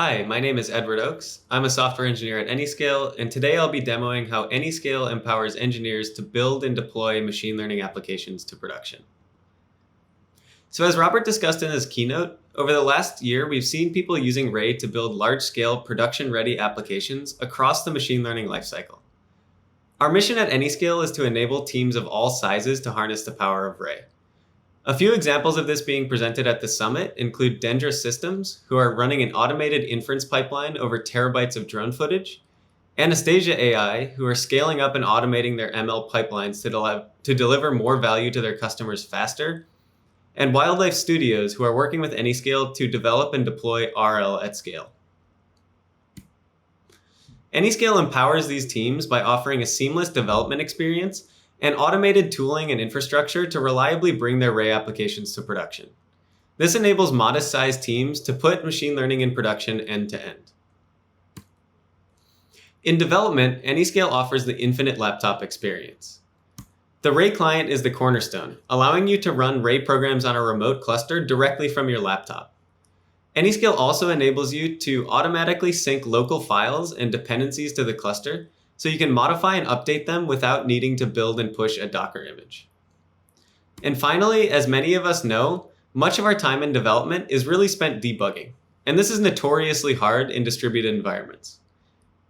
Hi, my name is Edward Oakes. I'm a software engineer at Anyscale, and today I'll be demoing how Anyscale empowers engineers to build and deploy machine learning applications to production. So as Robert discussed in his keynote, over the last year, we've seen people using Ray to build large-scale production-ready applications across the machine learning lifecycle. Our mission at Anyscale is to enable teams of all sizes to harness the power of Ray. A few examples of this being presented at the summit include Dendra Systems, who are running an automated inference pipeline over terabytes of drone footage, Anastasia AI, who are scaling up and automating their ML pipelines to deliver more value to their customers faster, and Wildlife Studios, who are working with Anyscale to develop and deploy RL at scale. Anyscale empowers these teams by offering a seamless development experience and automated tooling and infrastructure to reliably bring their Ray applications to production. This enables modest-sized teams to put machine learning in production end-to-end. In development, Anyscale offers the infinite laptop experience. The Ray client is the cornerstone, allowing you to run Ray programs on a remote cluster directly from your laptop. Anyscale also enables you to automatically sync local files and dependencies to the cluster, so you can modify and update them without needing to build and push a Docker image. And finally, as many of us know, much of our time in development is really spent debugging, and this is notoriously hard in distributed environments.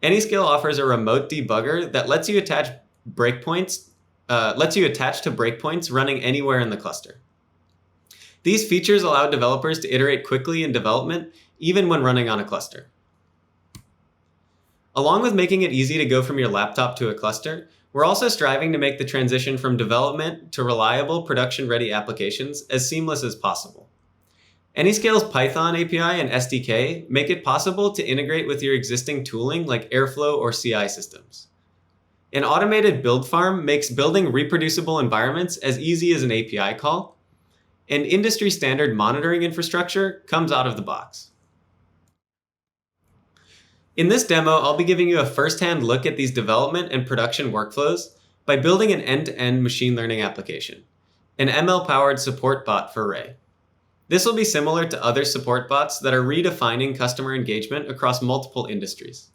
Anyscale offers a remote debugger that lets you attach to breakpoints running anywhere in the cluster. These features allow developers to iterate quickly in development, even when running on a cluster. Along with making it easy to go from your laptop to a cluster, we're also striving to make the transition from development to reliable production-ready applications as seamless as possible. Anyscale's Python API and SDK make it possible to integrate with your existing tooling like Airflow or CI systems. An automated build farm makes building reproducible environments as easy as an API call, and industry-standard monitoring infrastructure comes out of the box. In this demo, I'll be giving you a first-hand look at these development and production workflows by building an end-to-end machine learning application, an ML-powered support bot for Ray. This will be similar to other support bots that are redefining customer engagement across multiple industries.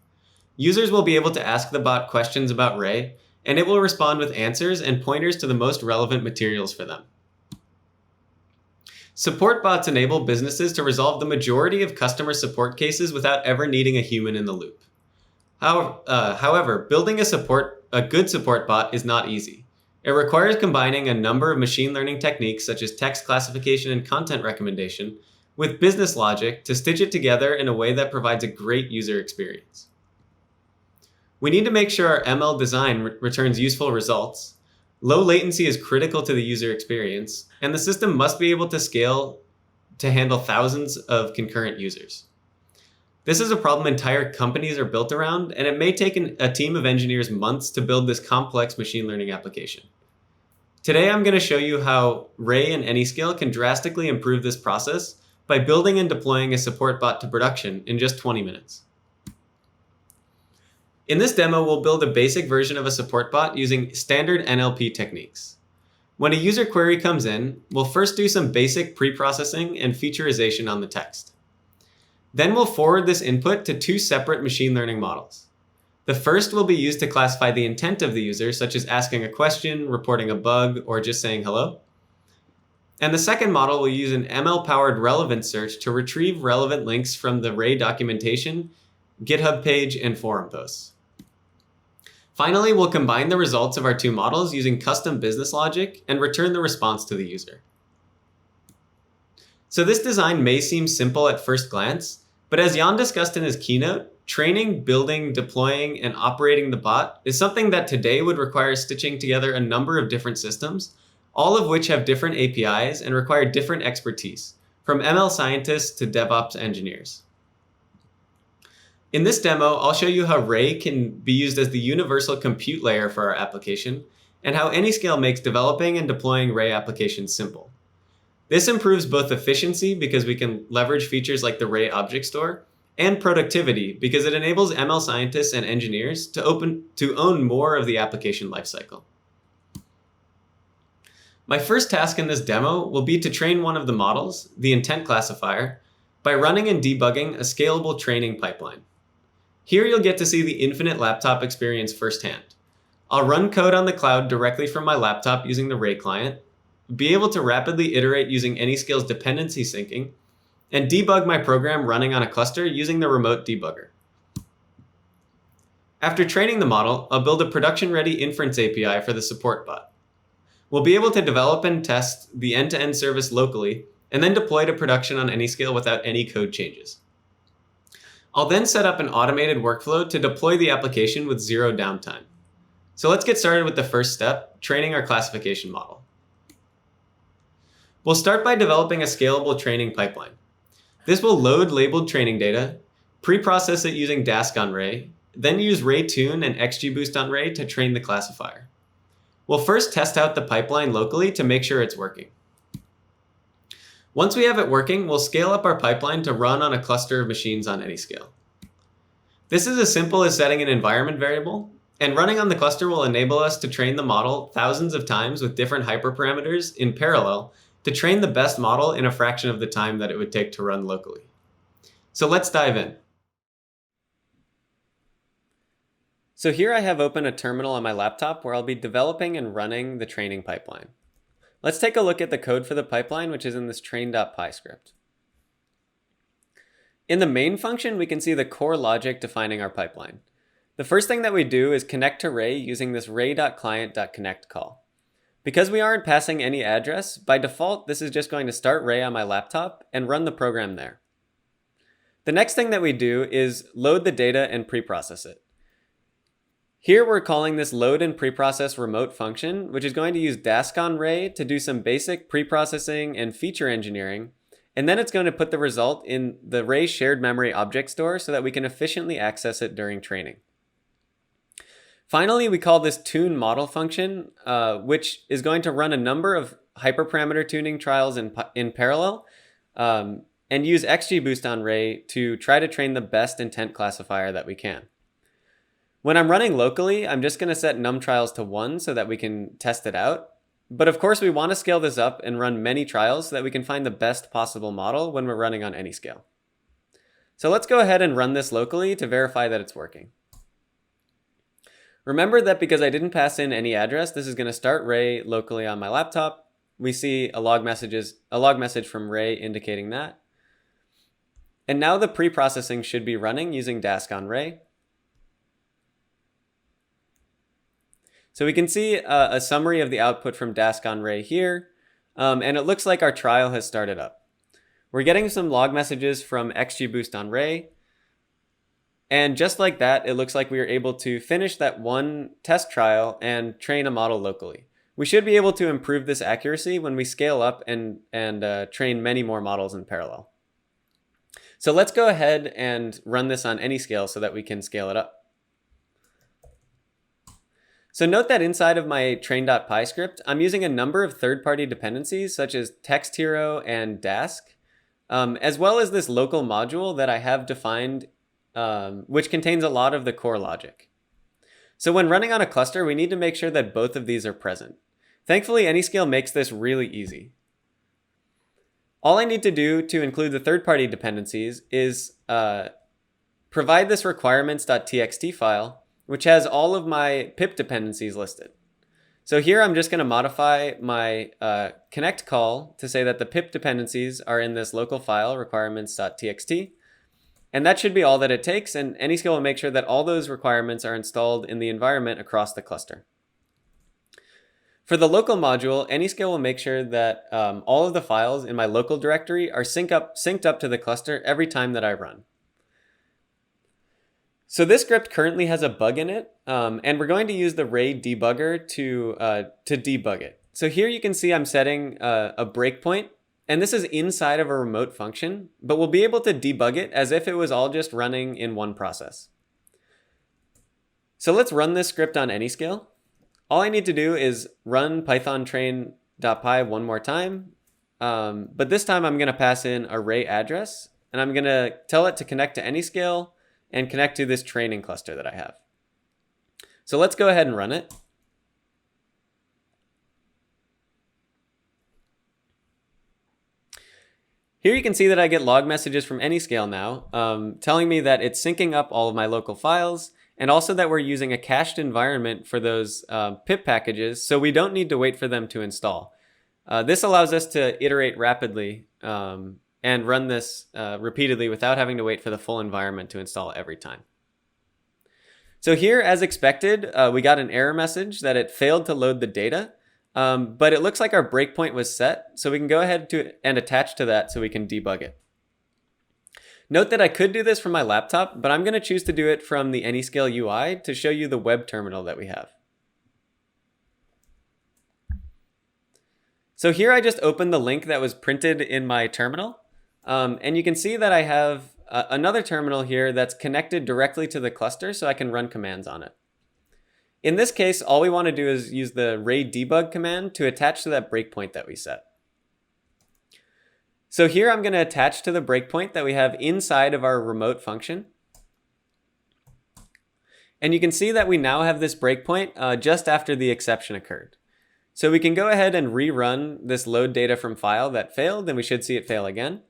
Users will be able to ask the bot questions about Ray, and it will respond with answers and pointers to the most relevant materials for them. Support bots enable businesses to resolve the majority of customer support cases without ever needing a human in the loop. However, building a good support bot is not easy. It requires combining a number of machine learning techniques such as text classification and content recommendation with business logic to stitch it together in a way that provides a great user experience. We need to make sure our ML design returns useful results. Low latency is critical to the user experience, and the system must be able to scale to handle thousands of concurrent users. This is a problem entire companies are built around, and it may take a team of engineers months to build this complex machine learning application. Today, I'm going to show you how Ray and Anyscale can drastically improve this process by building and deploying a support bot to production in just 20 minutes. In this demo, we'll build a basic version of a support bot using standard NLP techniques. When a user query comes in, we'll first do some basic pre-processing and featurization on the text. Then we'll forward this input to two separate machine learning models. The first will be used to classify the intent of the user, such as asking a question, reporting a bug, or just saying hello. And the second model will use an ML-powered relevance search to retrieve relevant links from the Ray documentation, GitHub page, and forum posts. Finally, we'll combine the results of our two models using custom business logic and return the response to the user. So this design may seem simple at first glance, but as Jan discussed in his keynote, training, building, deploying, and operating the bot is something that today would require stitching together a number of different systems, all of which have different APIs and require different expertise, from ML scientists to DevOps engineers. In this demo, I'll show you how Ray can be used as the universal compute layer for our application, and how Anyscale makes developing and deploying Ray applications simple. This improves both efficiency because we can leverage features like the Ray Object Store, and productivity because it enables ML scientists and engineers to own more of the application lifecycle. My first task in this demo will be to train one of the models, the intent classifier, by running and debugging a scalable training pipeline. Here you'll get to see the infinite laptop experience firsthand. I'll run code on the cloud directly from my laptop using the Ray client, be able to rapidly iterate using Anyscale's dependency syncing, and debug my program running on a cluster using the remote debugger. After training the model, I'll build a production-ready inference API for the support bot. We'll be able to develop and test the end-to-end service locally, and then deploy to production on Anyscale without any code changes. I'll then set up an automated workflow to deploy the application with zero downtime. So let's get started with the first step, training our classification model. We'll start by developing a scalable training pipeline. This will load labeled training data, pre-process it using Dask on Ray, then use RayTune and XGBoost on Ray to train the classifier. We'll first test out the pipeline locally to make sure it's working. Once we have it working, we'll scale up our pipeline to run on a cluster of machines on Anyscale. This is as simple as setting an environment variable, and running on the cluster will enable us to train the model thousands of times with different hyperparameters in parallel to train the best model in a fraction of the time that it would take to run locally. So let's dive in. So here I have open a terminal on my laptop where I'll be developing and running the training pipeline. Let's take a look at the code for the pipeline, which is in this train.py script. In the main function, we can see the core logic defining our pipeline. The first thing that we do is connect to Ray using this ray.client.connect call. Because we aren't passing any address, by default, this is just going to start Ray on my laptop and run the program there. The next thing that we do is load the data and preprocess it. Here we're calling this load and preprocess remote function, which is going to use Dask on Ray to do some basic preprocessing and feature engineering, and then it's going to put the result in the Ray shared memory object store so that we can efficiently access it during training. Finally, we call this tune model function, which is going to run a number of hyperparameter tuning trials in parallel, and use XGBoost on Ray to try to train the best intent classifier that we can. When I'm running locally, I'm just going to set num trials to 1 so that we can test it out. But of course, we want to scale this up and run many trials so that we can find the best possible model when we're running on Anyscale. So let's go ahead and run this locally to verify that it's working. Remember that because I didn't pass in any address, this is going to start Ray locally on my laptop. We see a log message from Ray indicating that. And now the pre-processing should be running using Dask on Ray. So we can see a summary of the output from Dask on Ray here, and it looks like our trial has started up. We're getting some log messages from XGBoost on Ray, and just like that, it looks like we were able to finish that one test trial and train a model locally. We should be able to improve this accuracy when we scale up and train many more models in parallel. So let's go ahead and run this on Anyscale so that we can scale it up. So note that inside of my train.py script, I'm using a number of third-party dependencies such as TextHero and Dask, as well as this local module that I have defined, which contains a lot of the core logic. So when running on a cluster, we need to make sure that both of these are present. Thankfully, Anyscale makes this really easy. All I need to do to include the third-party dependencies is provide this requirements.txt file, which has all of my pip dependencies listed. So here I'm just going to modify my connect call to say that the pip dependencies are in this local file, requirements.txt. And that should be all that it takes, and Anyscale will make sure that all those requirements are installed in the environment across the cluster. For the local module, Anyscale will make sure that all of the files in my local directory are synced up to the cluster every time that I run. So this script currently has a bug in it, and we're going to use the Ray debugger to debug it. So here you can see I'm setting a breakpoint, and this is inside of a remote function, but we'll be able to debug it as if it was all just running in one process. So let's run this script on Anyscale. All I need to do is run python train.py one more time, but this time I'm going to pass in a Ray address, and I'm going to tell it to connect to Anyscale and connect to this training cluster that I have. So let's go ahead and run it. Here you can see that I get log messages from Anyscale now, telling me that it's syncing up all of my local files, and also that we're using a cached environment for those pip packages, so we don't need to wait for them to install. This allows us to iterate rapidly and run this repeatedly without having to wait for the full environment to install every time. So here, as expected, we got an error message that it failed to load the data, but it looks like our breakpoint was set, so we can go ahead and attach to that so we can debug it. Note that I could do this from my laptop, but I'm going to choose to do it from the Anyscale UI to show you the web terminal that we have. So here I just opened the link that was printed in my terminal, and you can see that I have another terminal here that's connected directly to the cluster so I can run commands on it. In this case, all we want to do is use the ray debug command to attach to that breakpoint that we set. So here I'm going to attach to the breakpoint that we have inside of our remote function. And you can see that we now have this breakpoint just after the exception occurred. So we can go ahead and rerun this load data from file that failed, and we should see it fail again.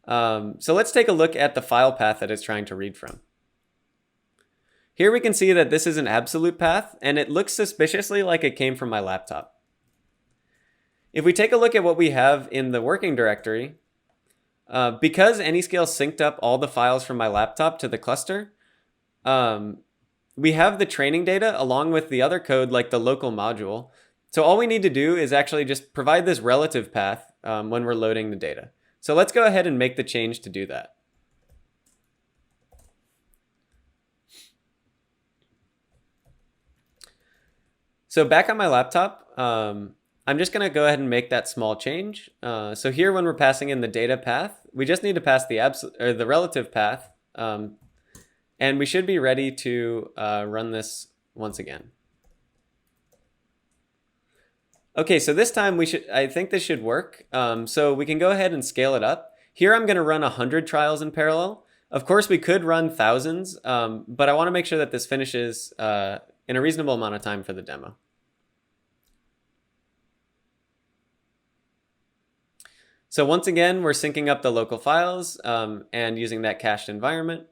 So let's take a look at the file path that it's trying to read from. Here we can see that this is an absolute path, and it looks suspiciously like it came from my laptop. If we take a look at what we have in the working directory, because Anyscale synced up all the files from my laptop to the cluster, we have the training data along with the other code like the local module. So all we need to do is actually just provide this relative path when we're loading the data. So let's go ahead and make the change to do that. So back on my laptop, I'm just going to go ahead and make that small change. So here when we're passing in the data path, we just need to pass the relative path, and we should be ready to run this once again. Okay, so this time I think this should work. So we can go ahead and scale it up. Here I'm going to run 100 trials in parallel. Of course, we could run thousands, but I want to make sure that this finishes in a reasonable amount of time for the demo. So once again, we're syncing up the local files and using that cached environment.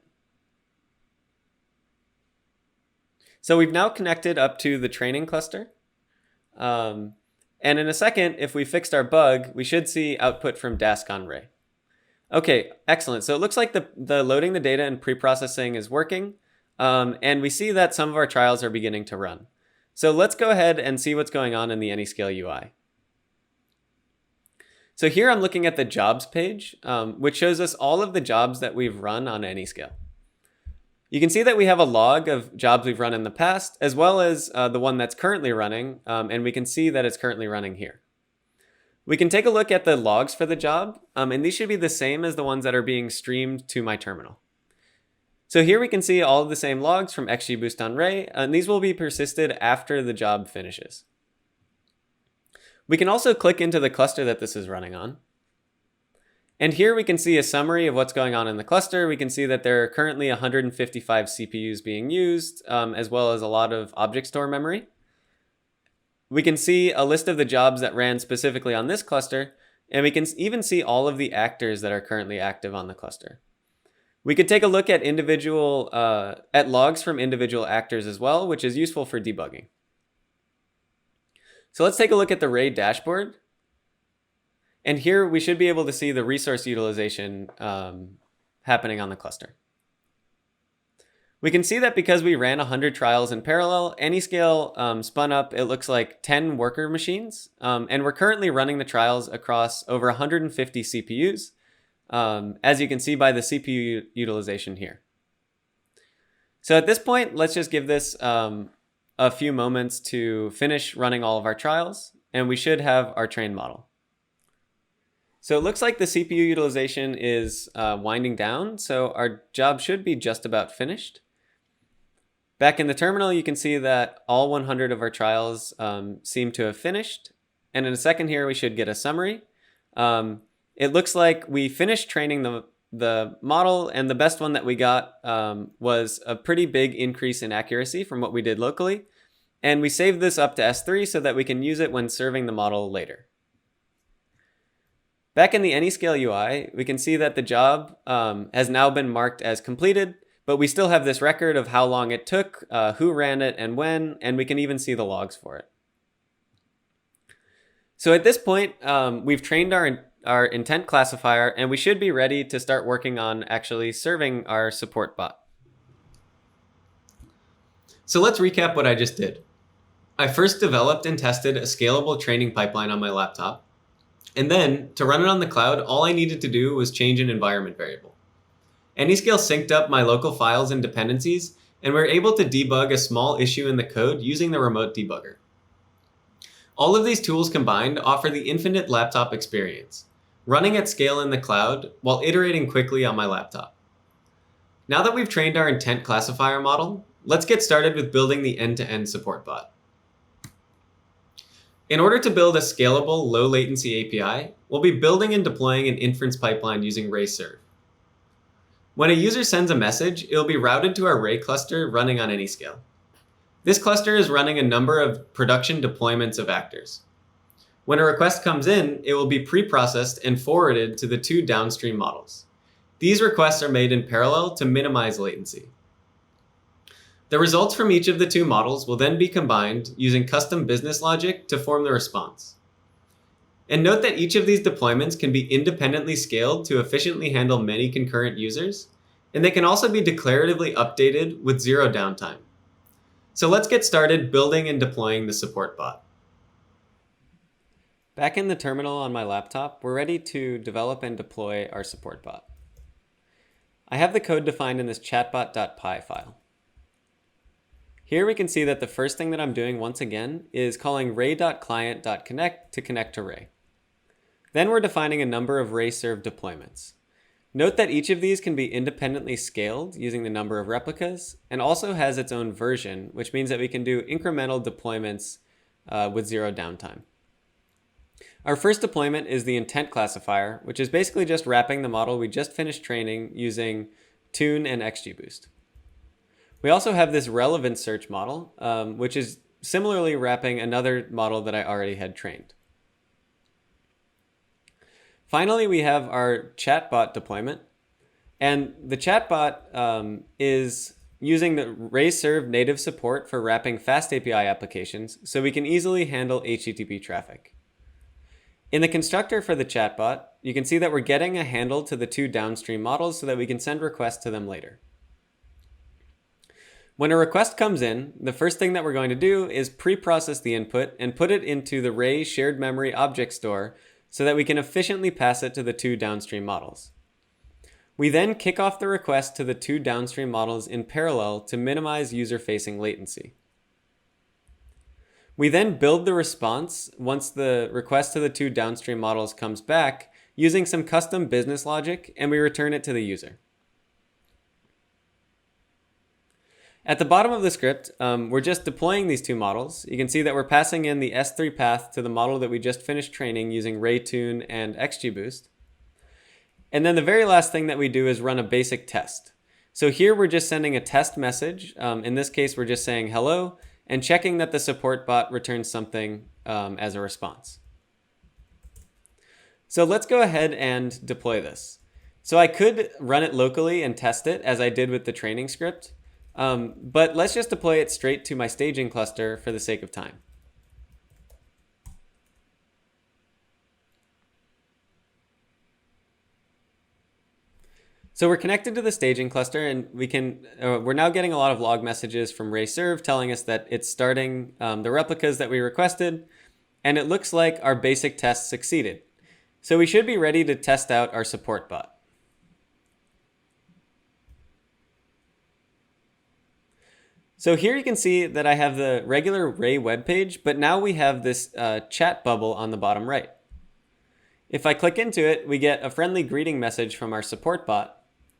So we've now connected up to the training cluster. And in a second, if we fixed our bug, we should see output from Dask on Ray. Okay, excellent. So it looks like the loading the data and pre-processing is working. And we see that some of our trials are beginning to run. So let's go ahead and see what's going on in the Anyscale UI. So here I'm looking at the jobs page, which shows us all of the jobs that we've run on Anyscale. You can see that we have a log of jobs we've run in the past, as well as the one that's currently running, and we can see that it's currently running here. We can take a look at the logs for the job, and these should be the same as the ones that are being streamed to my terminal. So here we can see all of the same logs from XGBoost on Ray, and these will be persisted after the job finishes. We can also click into the cluster that this is running on. And here we can see a summary of what's going on in the cluster. We can see that there are currently 155 CPUs being used, as well as a lot of object store memory. We can see a list of the jobs that ran specifically on this cluster, and we can even see all of the actors that are currently active on the cluster. We could take a look at logs from individual actors as well, which is useful for debugging. So let's take a look at the Ray dashboard. And here we should be able to see the resource utilization happening on the cluster. We can see that because we ran 100 trials in parallel, Anyscale spun up, it looks like 10 worker machines. And we're currently running the trials across over 150 CPUs, as you can see by the CPU utilization here. So at this point, let's just give this a few moments to finish running all of our trials, and we should have our trained model. So it looks like the CPU utilization is winding down, so our job should be just about finished. Back in the terminal, you can see that all 100 of our trials seem to have finished. And in a second here, we should get a summary. It looks like we finished training the model, and the best one that we got was a pretty big increase in accuracy from what we did locally. And we saved this up to S3 so that we can use it when serving the model later. Back in the Anyscale UI, we can see that the job has now been marked as completed, but we still have this record of how long it took, who ran it and when, and we can even see the logs for it. So at this point, we've trained our intent classifier, and we should be ready to start working on actually serving our support bot. So let's recap what I just did. I first developed and tested a scalable training pipeline on my laptop. And then, to run it on the cloud, all I needed to do was change an environment variable. Anyscale synced up my local files and dependencies, and we were able to debug a small issue in the code using the remote debugger. All of these tools combined offer the infinite laptop experience, running at scale in the cloud while iterating quickly on my laptop. Now that we've trained our intent classifier model, let's get started with building the end-to-end support bot. In order to build a scalable, low-latency API, we'll be building and deploying an inference pipeline using Ray-serve. When a user sends a message, it will be routed to our Ray cluster running on Anyscale. This cluster is running a number of production deployments of actors. When a request comes in, it will be pre-processed and forwarded to the two downstream models. These requests are made in parallel to minimize latency. The results from each of the two models will then be combined using custom business logic to form the response. And note that each of these deployments can be independently scaled to efficiently handle many concurrent users, and they can also be declaratively updated with zero downtime. So let's get started building and deploying the support bot. Back in the terminal on my laptop, we're ready to develop and deploy our support bot. I have the code defined in this chatbot.py file. Here we can see that the first thing that I'm doing once again is calling ray.client.connect to connect to Ray. Then we're defining a number of Ray-serve deployments. Note that each of these can be independently scaled using the number of replicas and also has its own version, which means that we can do incremental deployments with zero downtime. Our first deployment is the intent classifier, which is basically just wrapping the model we just finished training using Tune and XGBoost. We also have this relevance search model, which is similarly wrapping another model that I already had trained. Finally, we have our chatbot deployment. And the chatbot is using the Ray-serve native support for wrapping fast API applications so we can easily handle HTTP traffic. In the constructor for the chatbot, you can see that we're getting a handle to the two downstream models so that we can send requests to them later. When a request comes in, the first thing that we're going to do is pre-process the input and put it into the Ray shared memory object store so that we can efficiently pass it to the two downstream models. We then kick off the request to the two downstream models in parallel to minimize user-facing latency. We then build the response once the request to the two downstream models comes back using some custom business logic, and we return it to the user. At the bottom of the script, we're just deploying these two models. You can see that we're passing in the S3 path to the model that we just finished training using RayTune and XGBoost. And then the very last thing that we do is run a basic test. So here we're just sending a test message. In this case, we're just saying hello and checking that the support bot returns something as a response. So let's go ahead and deploy this. So I could run it locally and test it as I did with the training script. But let's just deploy it straight to my staging cluster for the sake of time. So we're connected to the staging cluster, and we're now getting a lot of log messages from Ray-serve telling us that it's starting the replicas that we requested, and it looks like our basic test succeeded. So we should be ready to test out our support bot. So here you can see that I have the regular Ray web page, but now we have this chat bubble on the bottom right. If I click into it, we get a friendly greeting message from our support bot.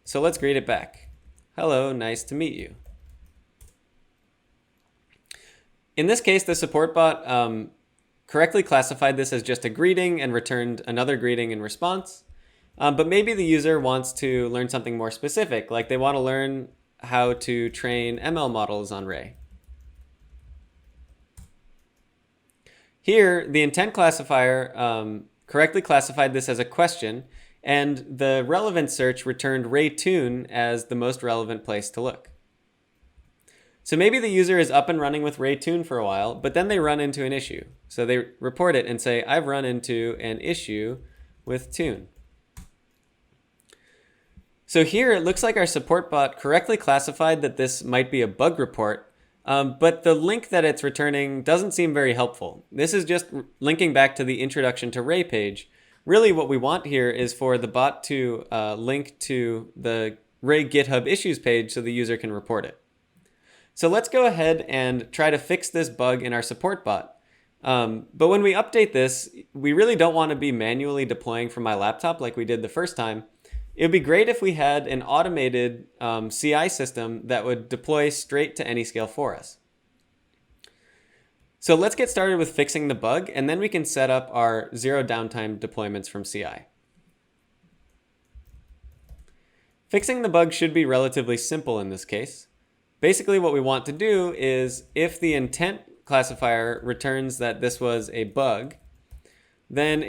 So let's greet it back. Hello, nice to meet you. In this case, the support bot correctly classified this as just a greeting and returned another greeting in response. But maybe the user wants to learn something more specific, like they want to learn how to train ML models on Ray. Here, the intent classifier correctly classified this as a question, and the relevant search returned Ray Tune as the most relevant place to look. So maybe the user is up and running with Ray Tune for a while, but then they run into an issue. So they report it and say, I've run into an issue with Tune. So here it looks like our support bot correctly classified that this might be a bug report, but the link that it's returning doesn't seem very helpful. This is just linking back to the introduction to Ray page. Really what we want here is for the bot to link to the Ray GitHub issues page so the user can report it. So let's go ahead and try to fix this bug in our support bot. But when we update this, we really don't want to be manually deploying from my laptop like we did the first time. It would be great if we had an automated CI system that would deploy straight to Anyscale for us. So let's get started with fixing the bug, and then we can set up our zero downtime deployments from CI. Fixing the bug should be relatively simple in this case. Basically what we want to do is if the intent classifier returns that this was a bug, then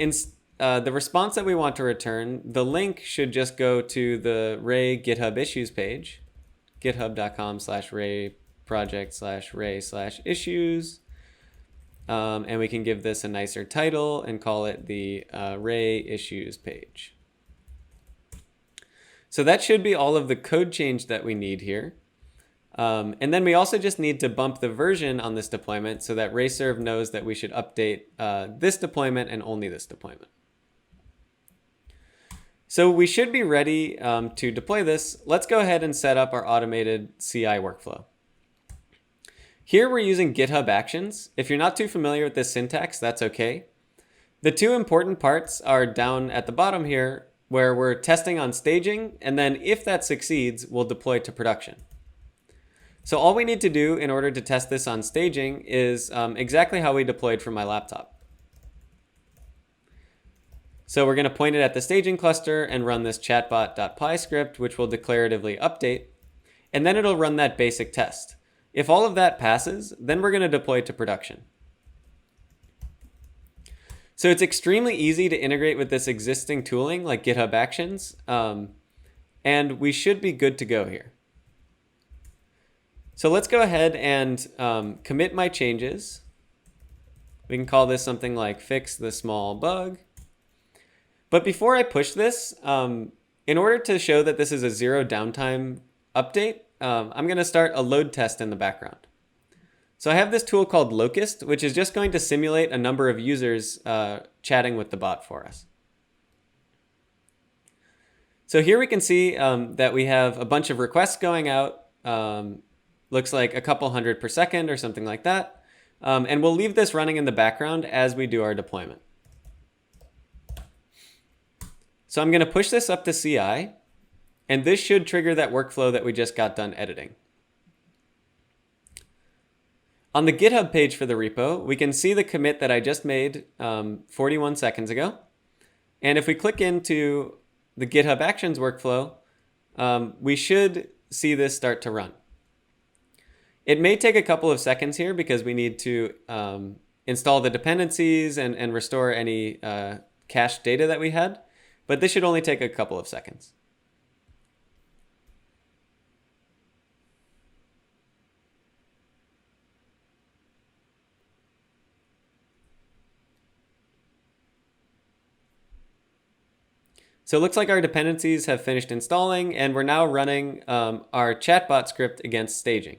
the response that we want to return, the link should just go to the Ray GitHub issues page, github.com/Ray project/Ray/issues. And we can give this a nicer title and call it the Ray issues page. So that should be all of the code change that we need here. And then we also just need to bump the version on this deployment so that RayServe knows that we should update this deployment and only this deployment. So we should be ready to deploy this. Let's go ahead and set up our automated CI workflow. Here we're using GitHub Actions. If you're not too familiar with this syntax, that's okay. The two important parts are down at the bottom here where we're testing on staging, and then if that succeeds, we'll deploy to production. So all we need to do in order to test this on staging is exactly how we deployed from my laptop. So we're going to point it at the staging cluster and run this chatbot.py script, which will declaratively update, and then it'll run that basic test. If all of that passes, then we're going to deploy to production. So it's extremely easy to integrate with this existing tooling like GitHub Actions, and we should be good to go here. So let's go ahead and commit my changes. We can call this something like fix the small bug. But before I push this, in order to show that this is a zero downtime update, I'm going to start a load test in the background. So I have this tool called Locust, which is just going to simulate a number of users chatting with the bot for us. So here we can see that we have a bunch of requests going out. Looks like a couple hundred per second or something like that. And we'll leave this running in the background as we do our deployment. So I'm going to push this up to CI, and this should trigger that workflow that we just got done editing. On the GitHub page for the repo, we can see the commit that I just made 41 seconds ago. And if we click into the GitHub Actions workflow, we should see this start to run. It may take a couple of seconds here because we need to install the dependencies and restore any cached data that we had. But this should only take a couple of seconds. So it looks like our dependencies have finished installing, and we're now running our chatbot script against staging.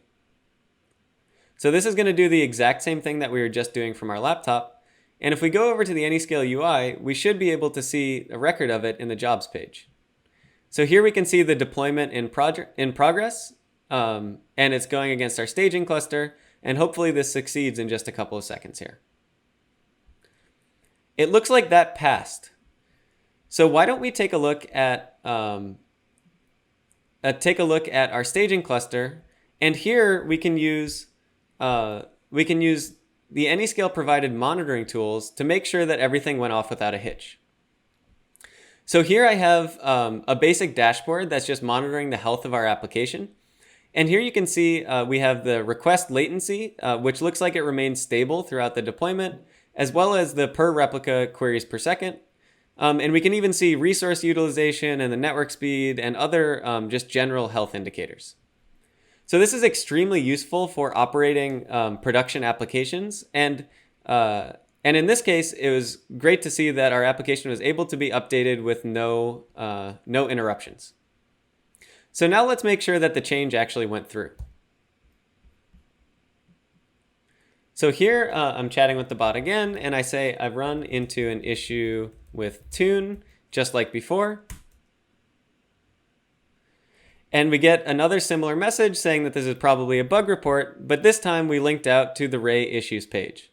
So this is going to do the exact same thing that we were just doing from our laptop. And if we go over to the Anyscale UI, we should be able to see a record of it in the jobs page. So here we can see the deployment in progress, and it's going against our staging cluster, and hopefully this succeeds in just a couple of seconds here. It looks like that passed. So why don't we take a look at our staging cluster, and here we can use the Anyscale provided monitoring tools to make sure that everything went off without a hitch. So here I have a basic dashboard that's just monitoring the health of our application. And here you can see we have the request latency, which looks like it remains stable throughout the deployment, as well as the per replica queries per second. And we can even see resource utilization and the network speed and other just general health indicators. So this is extremely useful for operating production applications. And in this case, it was great to see that our application was able to be updated with no interruptions. So now let's make sure that the change actually went through. So here I'm chatting with the bot again, and I say I've run into an issue with tune, just like before. And we get another similar message saying that this is probably a bug report, but this time we linked out to the Ray issues page.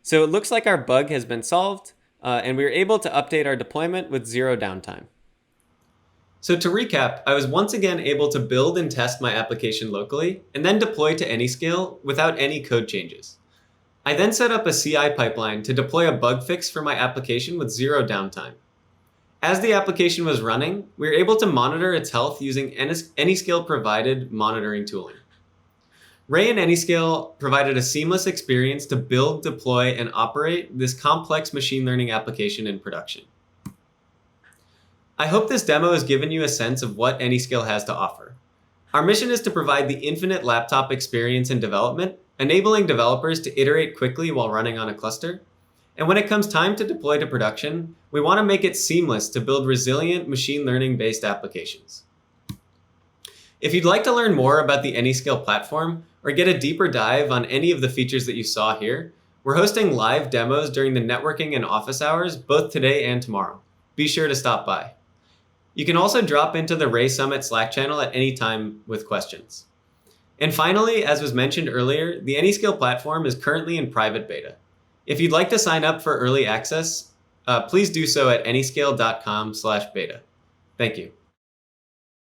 So it looks like our bug has been solved, and we were able to update our deployment with zero downtime. So to recap, I was once again able to build and test my application locally, and then deploy to Anyscale without any code changes. I then set up a CI pipeline to deploy a bug fix for my application with zero downtime. As the application was running, we were able to monitor its health using Anyscale provided monitoring tooling. Ray and Anyscale provided a seamless experience to build, deploy, and operate this complex machine learning application in production. I hope this demo has given you a sense of what Anyscale has to offer. Our mission is to provide the infinite laptop experience in development, enabling developers to iterate quickly while running on a cluster. And when it comes time to deploy to production, we want to make it seamless to build resilient machine learning-based applications. If you'd like to learn more about the Anyscale platform or get a deeper dive on any of the features that you saw here, we're hosting live demos during the networking and office hours, both today and tomorrow. Be sure to stop by. You can also drop into the Ray Summit Slack channel at any time with questions. And finally, as was mentioned earlier, the Anyscale platform is currently in private beta. If you'd like to sign up for early access, please do so at anyscale.com/beta. Thank you.